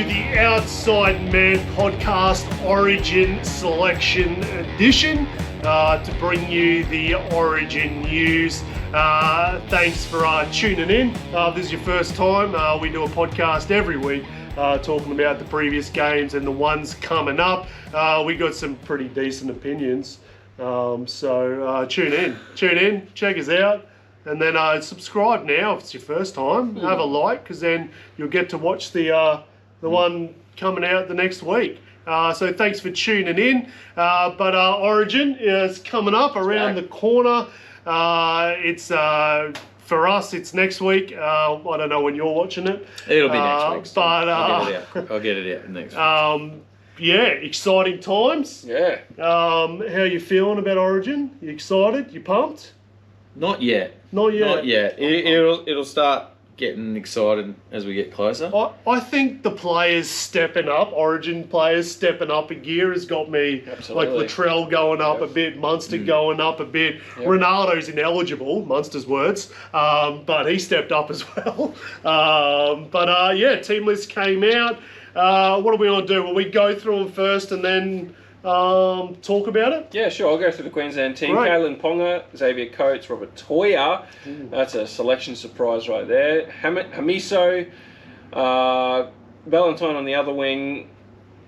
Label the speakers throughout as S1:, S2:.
S1: the Outside Man podcast Origin Selection Edition to bring you the Origin news. Thanks for tuning in. If this is your first time, we do a podcast every week talking about the previous games and the ones coming up. We got some pretty decent opinions, so tune in, check us out. And then subscribe now if it's your first time. Have a like, because then you'll get to watch the one coming out the next week. So thanks for tuning in. But Origin is coming up around the corner. It's for us, it's next week. I don't know when you're watching it.
S2: It'll be next week.
S1: But
S2: I'll get it out next week.
S1: Yeah, exciting times.
S3: Yeah.
S1: How you feeling about Origin? You excited? You pumped?
S2: Not yet.
S1: Not yet.
S2: Not yet. It'll start getting excited as we get closer.
S1: I think the players stepping up, Origin players stepping up a gear has got me.
S3: Absolutely.
S1: Like Latrell going up a bit, Munster going up a bit. Ronaldo's ineligible, Munster's words, but he stepped up as well. Team list came out. What do we want to do? Will we go through them first and then talk about it?
S3: Yeah, sure. I'll go through the Queensland team.
S1: Great.
S3: Kalyn Ponga, Xavier Coates, Robert Toya. That's a selection surprise right there. Hamiso, Valentine on the other wing,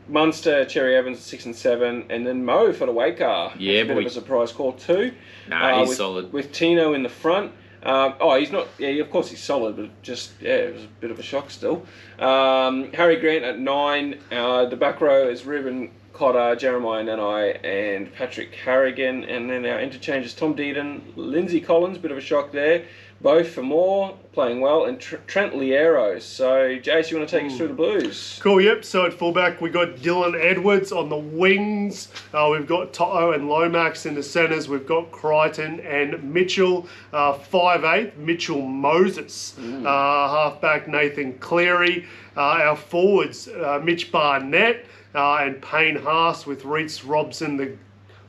S3: Munster, Cherry Evans 6 and 7, and then Mo for the Waker.
S2: Yeah,
S3: That's a bit of a surprise call too.
S2: He's solid.
S3: With Tino in the front. He's not. Yeah, of course he's solid, but it was a bit of a shock still. Harry Grant at 9. The back row is Ruben Cotter, Jeremiah Nanai, and Patrick Harrigan, and then our interchanges Tom Deedon, Lindsay Collins, bit of a shock there. Both for more, playing well, and Trent Liero. So, Jace, you want to take us through the Blues?
S1: Cool, yep. So at fullback, we got Dylan Edwards on the wings. We've got Toto and Lomax in the centres. We've got Crichton and Mitchell. 5'8", Mitchell Moses. Halfback, Nathan Cleary. Our forwards, Mitch Barnett and Payne Haas with Reece Robson, the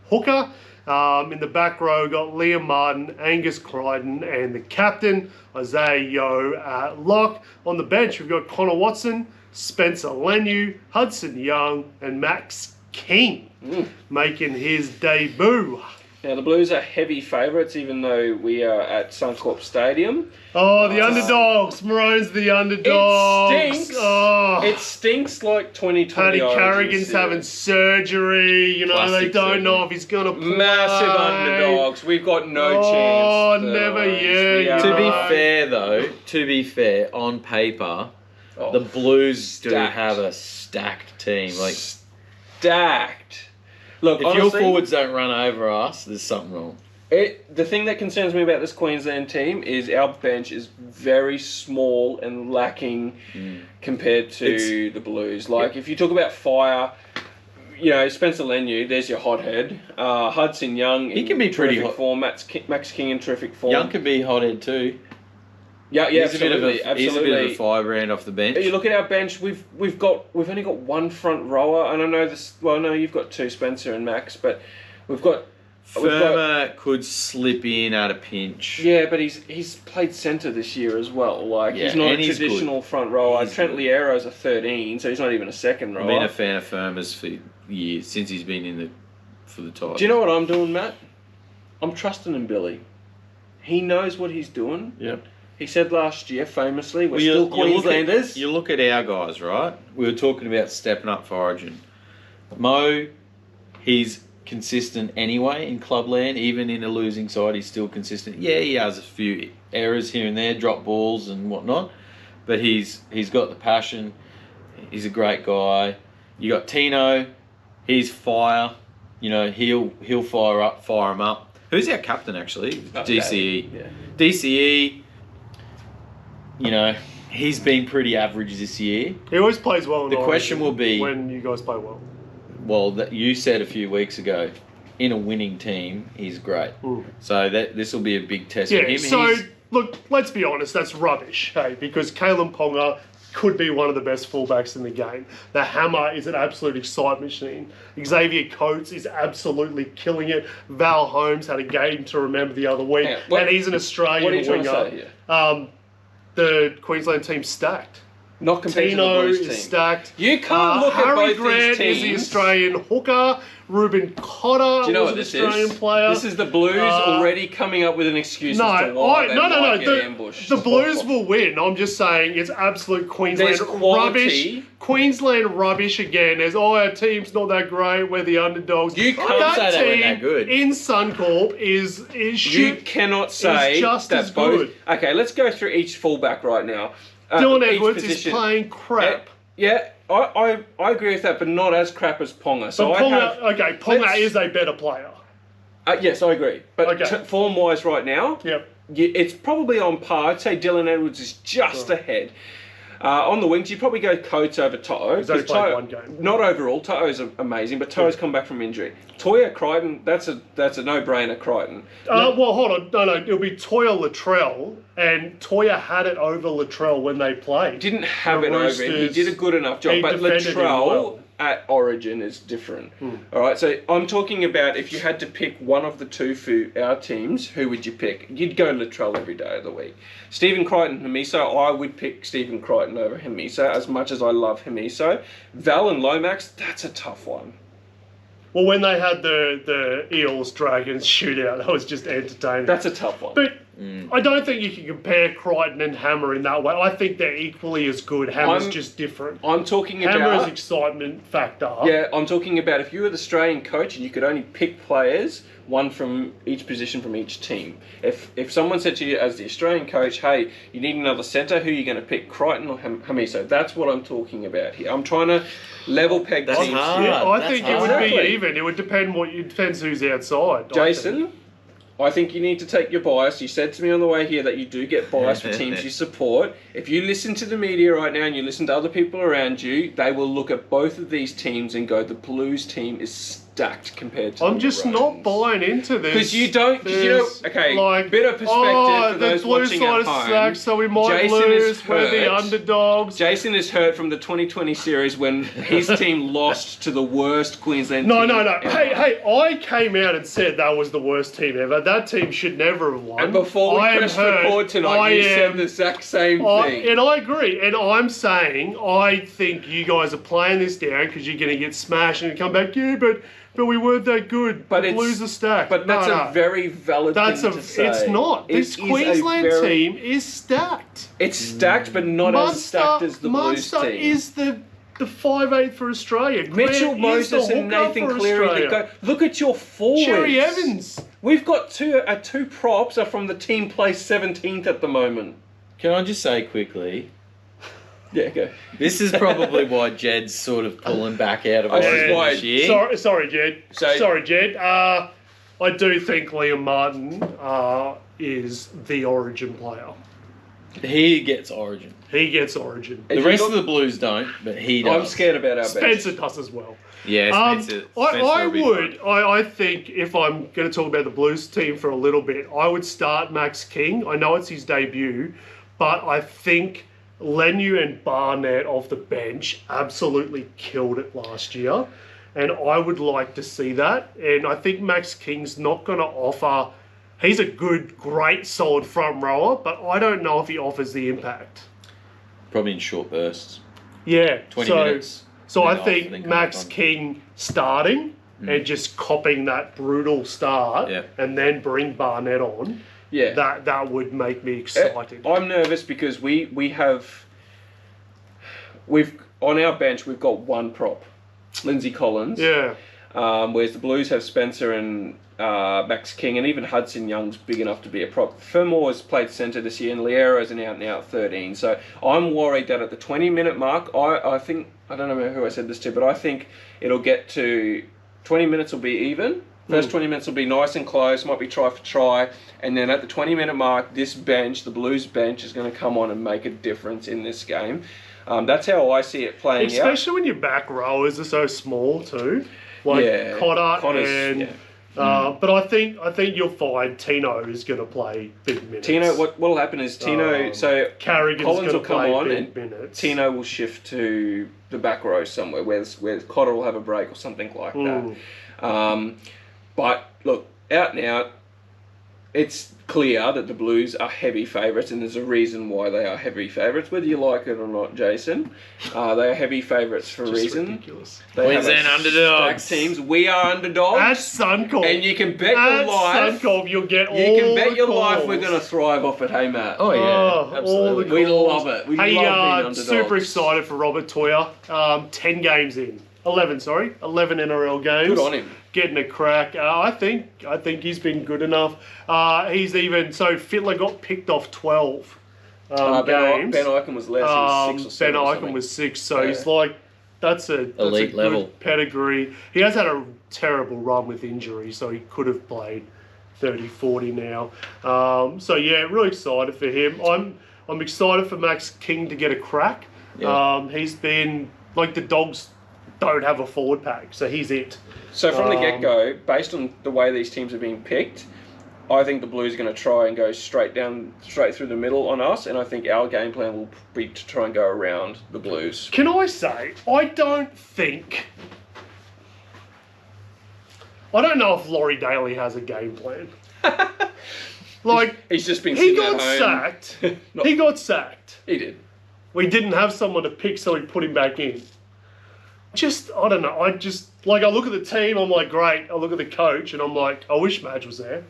S1: hooker. In the back row, got Liam Martin, Angus Crichton, and the captain, Isaiah Yeo at lock. On the bench, we've got Connor Watson, Spencer Leniu, Hudson Young, and Max King making his debut.
S3: Now, the Blues are heavy favourites, even though we are at Suncorp Stadium.
S1: Oh, the underdogs. Maroons, the underdogs.
S3: It stinks.
S1: Oh.
S3: It stinks like 2020.
S1: Paddy Carrigan's having surgery. You know,
S2: Plastic
S1: they don't
S2: surgery.
S1: know if he's going to play.
S3: Massive underdogs. We've got no chance.
S1: Oh, never yet.
S2: To be fair, on paper, the Blues do have a stacked team. Like,
S3: stacked. Look,
S2: if
S3: honestly,
S2: your forwards don't run over us, there's something wrong.
S3: The thing that concerns me about this Queensland team is our bench is very small and lacking compared to the Blues. Like, if you talk about fire, you know, Spencer Leniu, there's your hothead. Hudson Young,
S2: He can be pretty
S3: terrific
S2: hot.
S3: form. Max King in terrific form.
S2: Young can be hothead too.
S3: Yeah,
S2: He's
S3: absolutely.
S2: He's a bit of a firebrand off the bench.
S3: You look at our bench. We've only got one front rower, and I know this. Well, no, you've got two, Spencer and Max, but we've got.
S2: Firma could slip in at a pinch.
S3: Yeah, but he's played centre this year as well. Like, he's not a traditional front rower. Trent Liero's a 13, so he's not even a second rower.
S2: I've been a fan of Firma's for years, since he's been for the Tigers.
S3: Do you know what I'm doing, Matt? I'm trusting in Billy. He knows what he's doing.
S2: Yep.
S3: He said last year, famously, we're still Queenslanders.
S2: You look at our guys, right? We were talking about stepping up for Origin. Mo, he's consistent anyway in clubland. Even in a losing side, he's still consistent. Yeah, he has a few errors here and there, drop balls and whatnot, but he's got the passion. He's a great guy. You got Tino, he's fire. You know, he'll fire him up. Who's our captain actually? DCE.
S3: Yeah.
S2: DCE. You know, he's been pretty average this year.
S1: He always plays well in
S2: The
S1: Origin
S2: question will be,
S1: when you guys play well.
S2: well, that you said a few weeks ago, in a winning team, he's great. So this will be a big test for him.
S1: So, look, let's be honest, that's rubbish, hey, because Kalyn Ponga could be one of the best fullbacks in the game. The hammer is an absolute excitement machine. Xavier Coates is absolutely killing it. Val Holmes had a game to remember the other week, and he's an Australian
S3: What are you trying
S1: winger.
S3: to say here?
S1: The Queensland team's stacked.
S3: Not compared to the
S1: Tino
S3: Blues
S1: is
S3: team.
S1: stacked.
S3: You can't look at
S1: Harry
S3: both
S1: Grant
S3: these
S1: is the
S3: teams.
S1: Australian hooker. Ruben Cotter
S3: Do you know
S1: was
S3: what
S1: an
S3: this
S1: Australian
S3: is?
S1: player.
S3: This is the Blues already coming up with an excuse as to why they might get ambushed.
S1: The Blues will win. I'm just saying it's absolute Queensland
S3: There's quality.
S1: rubbish. Queensland rubbish again. As our team's not that great. We're the underdogs.
S3: You can't
S1: that
S2: say they weren't
S1: team
S2: that good.
S1: in Suncorp is
S3: You
S1: shit.
S3: cannot say
S1: just
S3: that
S1: as
S3: both.
S1: good.
S3: Okay, let's go through each fullback right now.
S1: Dylan
S3: Each
S1: Edwards
S3: position.
S1: is playing crap.
S3: Yeah, I agree with that, but not as crap as Ponga. So
S1: But
S3: I have.
S1: Ponga
S3: let's-
S1: is a better player.
S3: Yes, I agree. But
S1: Okay.
S3: form-wise, right now,
S1: Yep.
S3: it's probably on par. I'd say Dylan Edwards is just ahead. On the wings, you'd probably go Coates over To'o.
S1: He's only
S3: 'cause
S1: played
S3: To'o-
S1: one game.
S3: Not overall. To'o's amazing, but To'o's come back from injury. Toya Crichton, that's a no-brainer. Crichton.
S1: Well, hold on. No, it'll be Toya Latrell, and Toya had it over Latrell when they played.
S3: Didn't have
S1: The
S3: it over him. He
S1: Roosters,
S3: did a good enough job.
S1: he
S3: But
S1: defended him
S3: Latrell
S1: well.
S3: at Origin is different. All right, so I'm talking about if you had to pick one of the two for our teams, who would you pick? You'd go Latrell every day of the week. Stephen Crichton, Hamiso, I would pick Stephen Crichton over Hamiso as much as I love Hamiso. Val and Lomax, that's a tough one.
S1: Well, when they had the Eels Dragons shootout, that was just entertaining.
S3: That's a tough one.
S1: But I don't think you can compare Crichton and Hammer in that way. I think they're equally as good. Hammer's
S3: I'm-
S1: just different.
S3: I'm talking
S1: Hammer's
S3: about...
S1: excitement factor.
S3: Yeah, I'm talking about if you were the Australian coach and you could only pick players, one from each position from each team. If someone said to you as the Australian coach, hey, you need another centre, who are you going to pick, Crichton or Hamiso? That's what I'm talking about here. I'm trying to level peg
S2: That's
S3: teams.
S2: hard.
S1: Yeah, I
S2: That's
S1: think it would
S2: hard.
S1: be
S3: Exactly.
S1: even. It would depends who's outside. I think.
S3: Jason, I think you need to take your bias. You said to me on the way here that you do get bias for teams you support. If you listen to the media right now and you listen to other people around you, they will look at both of these teams and go, the Blues team is stacked compared to
S1: I'm
S3: the
S1: just
S3: Maroons.
S1: not buying into this.
S3: Because you don't, because you know,
S1: There's,
S3: okay,
S1: like,
S3: bit of perspective for
S1: the
S3: those
S1: blue
S3: watching
S1: side
S3: at
S1: is
S3: home.
S1: stacked, so we might
S3: Jason is
S1: lose. We're the
S3: hurt.
S1: underdogs.
S3: Jason is hurt from the 2020 series when his team lost to the worst Queensland
S1: No.
S3: team ever.
S1: Hey, I came out and said that was the worst team ever. That team should never have won.
S3: And before we
S1: I am
S3: pressed
S1: hurt.
S3: record tonight,
S1: I
S3: you said
S1: am-
S3: the exact same thing.
S1: And I agree. And I'm saying I think you guys are playing this down because you're going to get smashed and come back. Yeah, but we weren't that good.
S3: But
S1: the
S3: it's-
S1: Blues are stacked.
S3: But that's
S1: No.
S3: a very valid
S1: That's
S3: thing to say.
S1: It's not.
S3: It
S1: This
S3: is a
S1: Queensland
S3: very-
S1: team is stacked.
S3: It's stacked, but not as stacked as the Blues
S1: Munster
S3: team.
S1: is the 5'8" for Australia.
S3: Mitchell
S1: Grant is the
S3: Moses and
S1: hooker
S3: Nathan
S1: for
S3: Cleary
S1: Australia.
S3: that go. Look at your forwards.
S1: Cherry Evans.
S3: We've got two props are from the team placed 17th at the moment.
S2: Can I just say quickly,
S3: Yeah, go.
S2: this is probably why Jed's sort of pulling back out of
S3: Oh, this is
S2: Origin
S3: why-
S2: this year.
S1: Sorry, Jed.
S3: So-
S1: Jed. I do think Liam Martin is the Origin player.
S2: He gets Origin.
S1: He gets Origin.
S3: If
S2: The
S3: you
S2: rest
S3: look-
S2: of the Blues don't, but he does.
S3: I'm scared about our bench.
S1: Spencer does as well.
S2: Yeah, Spencer.
S1: I would. I think if I'm going to talk about the Blues team for a little bit, I would start Max King. I know it's his debut, but I think Lenu and Barnett off the bench absolutely killed it last year. And I would like to see that. And I think Max King's not going to offer... He's a good, great, solid front rower, but I don't know if he offers the impact.
S2: Probably in short bursts.
S1: Yeah.
S2: 20
S1: so,
S2: minutes.
S1: So
S2: then
S1: I
S2: off,
S1: think
S2: then come
S1: Max
S2: back on.
S1: King starting and just copying that brutal start
S2: Yeah.
S1: and then bring Barnett on,
S3: Yeah.
S1: that would make me excited.
S3: I'm nervous because we've on our bench we've got one prop, Lindsay Collins.
S1: Yeah.
S3: Whereas the Blues have Spencer and Max King, and even Hudson Young's big enough to be a prop. Fermor has played centre this year, and Liera's an out-and-out 13. So I'm worried that at the 20-minute mark, I think, I don't know who I said this to, but I think it'll get to 20 minutes will be even. First 20 minutes will be nice and close, might be try for try, and then at the 20-minute mark, this bench, the Blues bench, is going to come on and make a difference in this game. That's how I see it playing out.
S1: Especially when your back rowers are so small too. Like
S3: Yeah,
S1: Connors and...
S3: yeah.
S1: But I think you'll find Tino is going to play big minutes.
S3: Tino, what'll happen is Tino, so
S1: Carrigan's
S3: Collins
S1: going
S3: will
S1: to
S3: come
S1: play
S3: on
S1: big
S3: and
S1: minutes.
S3: Tino will shift to the back row somewhere where Cotter will have a break or something like that. But look, out and out, it's clear that the Blues are heavy favourites, and there's a reason why they are heavy favourites, whether you like it or not, Jason. They are heavy favourites for a
S1: Just
S3: reason.
S1: ridiculous.
S3: They
S2: Queensland
S3: have a
S2: underdogs.
S3: stacked teams. We are
S1: At
S3: underdogs.
S1: Suncorp.
S3: And you can bet your
S1: At
S3: life.
S1: Suncorp, you'll get all
S3: You can bet
S1: the
S3: your life
S1: calls.
S3: we're going to thrive off it, hey, Matt.
S2: Oh, yeah.
S1: all the
S2: absolutely.
S3: We
S1: calls.
S3: love it. We
S1: hey,
S3: love being underdogs.
S1: super excited for Robert Toyer. 10 games in. 11 NRL games.
S3: Good on him.
S1: Getting a crack. I think he's been good enough. He's even so Fittler got picked off 12 games.
S3: Ben Eichen was less. He was 6 or 7
S1: Ben
S3: or
S1: Eichen
S3: something.
S1: was 6, so
S3: Yeah.
S1: he's like that's a
S2: Elite
S1: good
S2: level.
S1: pedigree. He has had a terrible run with injury, so he could have played 30, 40 now. So yeah, really excited for him. I'm excited for Max King to get a crack.
S2: Yeah.
S1: He's been like the Dogs don't have a forward pack, so he's it.
S3: So from the get-go, based on the way these teams are being picked, I think the Blues are going to try and go straight through the middle on us, and I think our game plan will be to try and go around the Blues.
S1: Can I say, I don't know if Laurie Daly has a game plan. Like,
S3: He's just been
S1: he
S3: sitting
S1: got
S3: at home.
S1: sacked.
S3: No.
S1: He got sacked.
S3: He did.
S1: We didn't have someone to pick, so we put him back in. I don't know. I look at the team, I'm like, great. I look at the coach, and I'm like, I wish Madge was there.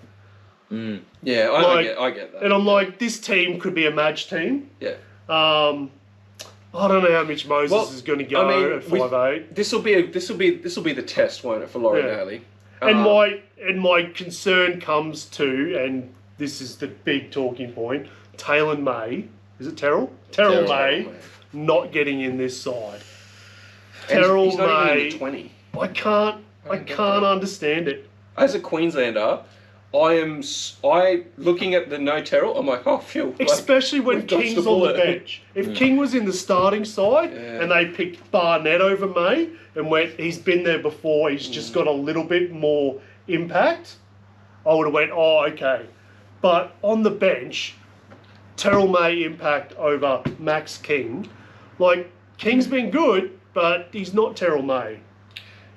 S3: Yeah, I get that.
S1: And I'm like, this team could be a Madge team.
S3: Yeah.
S1: I don't know how Mitch Moses is going to go at 5'8".
S3: This will be the test, won't it, for Laurie
S1: Yeah.
S3: Daly?
S1: And my concern comes to, and this is the big talking point, Taylor May. Is it Terrell? Terrell May not getting in this side. Terrell
S3: He's not even in
S1: May.
S3: the 20.
S1: I can't understand it.
S3: As a Queenslander, I looking at the no Terrell, I'm like, oh, phew. Like,
S1: Especially when
S3: we've dodged
S1: King's
S3: the
S1: on the
S3: bullet.
S1: bench. If King was in the starting side
S3: Yeah.
S1: and they picked Barnett over May and he's been there before, he's just got a little bit more impact, I would have went, oh, okay. But on the bench, Terrell May impact over Max King. Like, King's been good, but he's not Terrell May.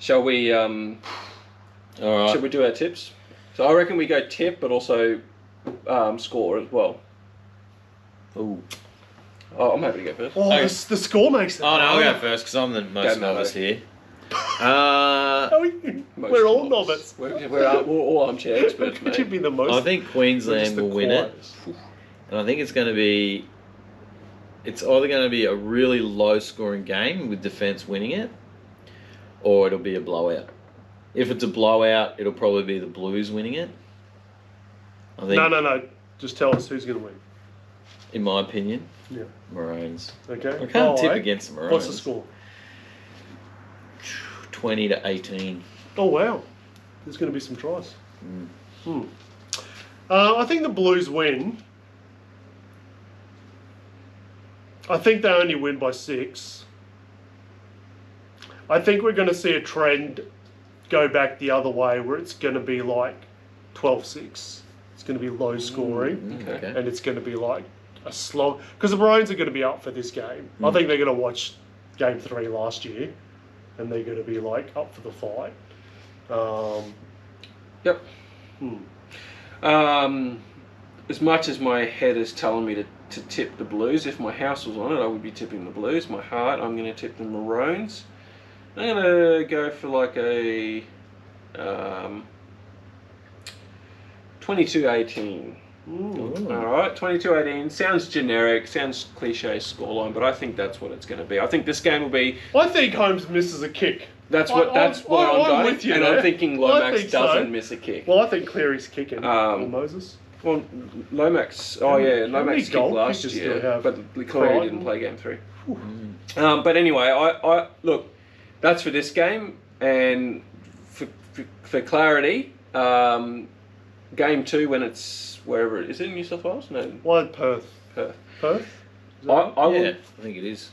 S3: Shall we?
S2: All right.
S3: Should we do our tips? So I reckon we go tip, but also score as well.
S2: Ooh.
S3: Oh, I'm happy to go first.
S1: Oh,
S2: Okay.
S1: the score makes it.
S2: Oh, no, I'll go first because I'm the most
S3: Go, Mallow.
S2: novice here.
S1: We're all novice.
S3: We're all armchair experts,
S1: Could you
S3: mate.
S1: be the most?
S2: I think
S1: we're
S2: Queensland
S1: just the
S2: will win it.
S1: quietest.
S2: And I think it's either going to be a really low scoring game with defence winning it, or it'll be a blowout. If it's a blowout, it'll probably be the Blues winning it. I think,
S1: No. Just tell us who's going to win.
S2: in my opinion,
S1: Yeah.
S2: Maroons.
S1: Okay.
S2: I can't tip
S1: Alright.
S2: against the Maroons.
S1: What's the score?
S2: 20-18.
S1: Oh, wow. There's going to be some tries. I think the Blues win. I think they only win by 6. I think we're going to see a trend go back the other way where it's going to be like 12-6. It's going to be low scoring.
S2: Okay.
S1: And it's going to be like a slog. Because the Maroons are going to be up for this game. I think they're going to watch Game 3 last year. And they're going to be like up for the fight.
S3: Yep. As much as my head is telling me to tip the Blues, if my house was on it, I would be tipping the Blues. My heart, I'm going to tip the Maroons. I'm going to go for like a 22-18. Alright, 22-18. Sounds generic, sounds cliche scoreline, but I think that's what it's going to be. I think this game will be...
S1: I think Holmes misses a kick.
S3: That's why I'm going.
S1: with you
S3: and
S1: there.
S3: I'm thinking
S1: I
S3: Lomax
S1: think so.
S3: doesn't miss a kick.
S1: Well, I think Cleary's kicking. Or Moses.
S3: Well, Lomax. Oh yeah,
S1: many
S3: Lomax kicked
S1: goal
S3: last
S1: kickers do
S3: year,
S1: we have?
S3: but Cleary
S1: Crichton?
S3: didn't play game 3. But anyway, I look. That's for this game, and for clarity, game 2 when it's wherever it is in New South Wales. No,
S1: Why Perth?
S3: Perth.
S1: Perth? Is that
S3: I will.
S2: Yeah, I think it is.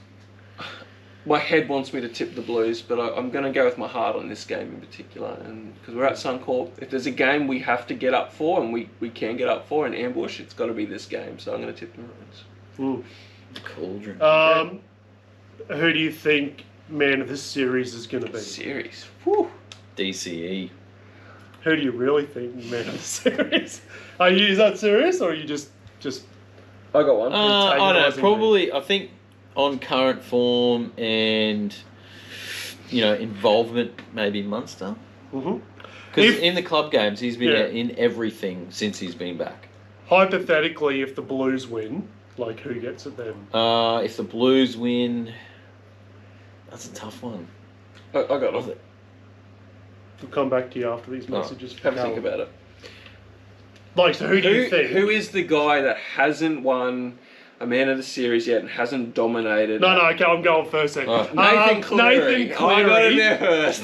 S3: My head wants me to tip the Blues, but I'm going to go with my heart on this game in particular. And because we're at Suncorp, if there's a game we have to get up for, and we can get up for in ambush, it's got to be this game. So I'm going to tip the Maroons.
S2: Cauldron.
S1: Who do you think man of this series is going to be?
S3: Series. Whew.
S2: DCE.
S1: Who do you really think man of the series? Is that serious, or are you just
S3: I got one.
S2: I don't know.
S1: antagonising
S2: Probably, I think on current form and involvement, maybe Munster.
S1: Mhm.
S2: Because
S1: If-
S2: in the club games, he's been
S1: Yeah.
S2: in everything since he's been back.
S1: hypothetically, if the Blues win, like who gets it then?
S2: If the Blues win, that's a tough one.
S3: I got one.
S1: We'll come back to you after these messages.
S3: Have a think about it.
S1: Like, so who do you think?
S3: Who is the guy that hasn't won a Man of the Series yet and hasn't dominated?
S1: No, okay, I'm going first then.
S2: Oh.
S3: Nathan Cleary.
S1: Nathan
S3: I got him
S1: Cleary.
S3: there first.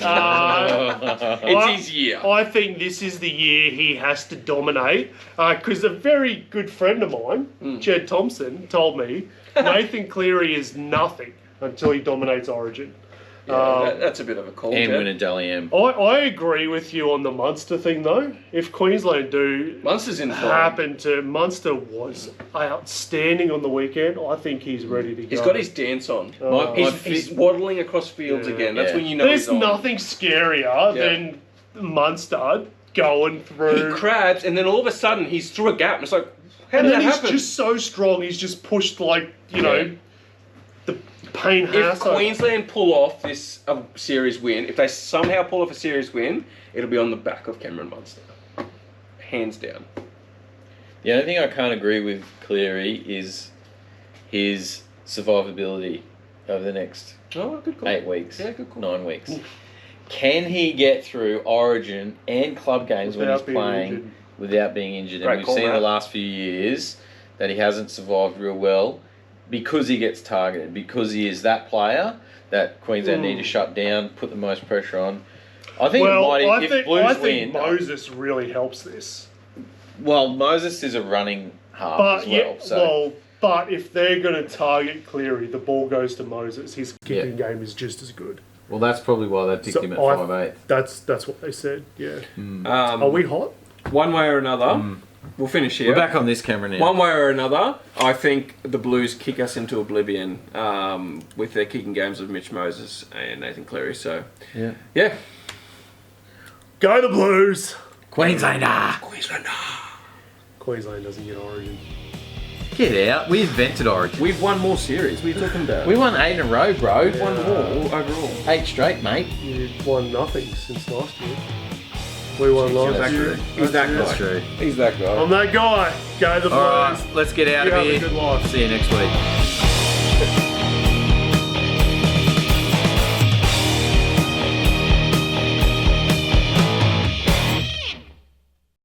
S3: It's his year.
S1: I think this is the year he has to dominate because a very good friend of mine, Jed Thompson, told me Nathan Cleary is nothing until he dominates Origin.
S3: Yeah, that's a bit of a call.
S2: And
S3: Jed.
S2: win a Dally M.
S1: I agree with you on the Munster thing though. If Queensland do
S3: Munster's in form.
S1: happen to, Munster was outstanding on the weekend. I think he's ready to go.
S3: He's got his dance on.
S1: Uh,
S3: He's waddling across fields
S1: Yeah.
S3: again. That's
S2: Yeah.
S3: when you know
S1: There's
S3: he's on.
S1: nothing scarier
S3: Yeah.
S1: than Munster going
S3: He
S1: through.
S3: crabs, and then all of a sudden he's through a gap, and it's like, how
S1: And
S3: did
S1: then
S3: that
S1: he's
S3: happen?
S1: just so strong. He's just pushed like the Payne
S3: If
S1: Haas.
S3: Queensland pull off this series win, if they somehow pull off a series win, it'll be on the back of Cameron Munster. Hands down.
S2: The only thing I can't agree with Cleary is his survivability over the next
S3: Oh, good call.
S2: 8 weeks,
S3: Yeah, good call.
S2: 9 weeks. Can he get through Origin and club games when he's
S1: Without being
S2: playing
S1: injured.
S2: without being injured?
S3: Great
S2: And we've
S3: call,
S2: seen
S3: Matt.
S2: the last few years that he hasn't survived real well because he gets targeted, because he is that player that Queensland need to shut down, put the most pressure on. I think
S1: Well,
S2: it might,
S1: I
S2: if
S1: think,
S2: Blues
S1: I think
S2: win.
S1: Moses really helps this.
S2: Well, Moses is a running half
S1: But
S2: as well.
S1: but if they're going to target Cleary, the ball goes to Moses. His kicking game is just as good.
S2: Well, that's probably why they picked
S1: So
S2: him at
S1: I-
S2: 5'8".
S1: That's what they said. Yeah. Are we hot?
S3: One way or another, we'll finish here.
S2: We're back on this camera now.
S3: One way or another, I think the Blues kick us into oblivion with their kicking games of Mitch Moses and Nathan Cleary. So, yeah.
S1: Go the Blues.
S2: Queenslander!
S1: Queensland doesn't get Origin.
S2: Get out. We invented Origin.
S3: We've won more series. What are you talking about?
S2: We won 8 in a row, bro.
S3: We've won more overall.
S2: 8 straight, mate.
S1: You won nothing since last year. We won last year.
S3: He's that
S2: That's
S3: guy.
S2: true.
S3: He's that guy.
S1: I'm that guy. Go the Blues.
S2: All right, let's get out
S1: You
S2: of
S1: have a
S2: here.
S1: good life.
S2: See you next week.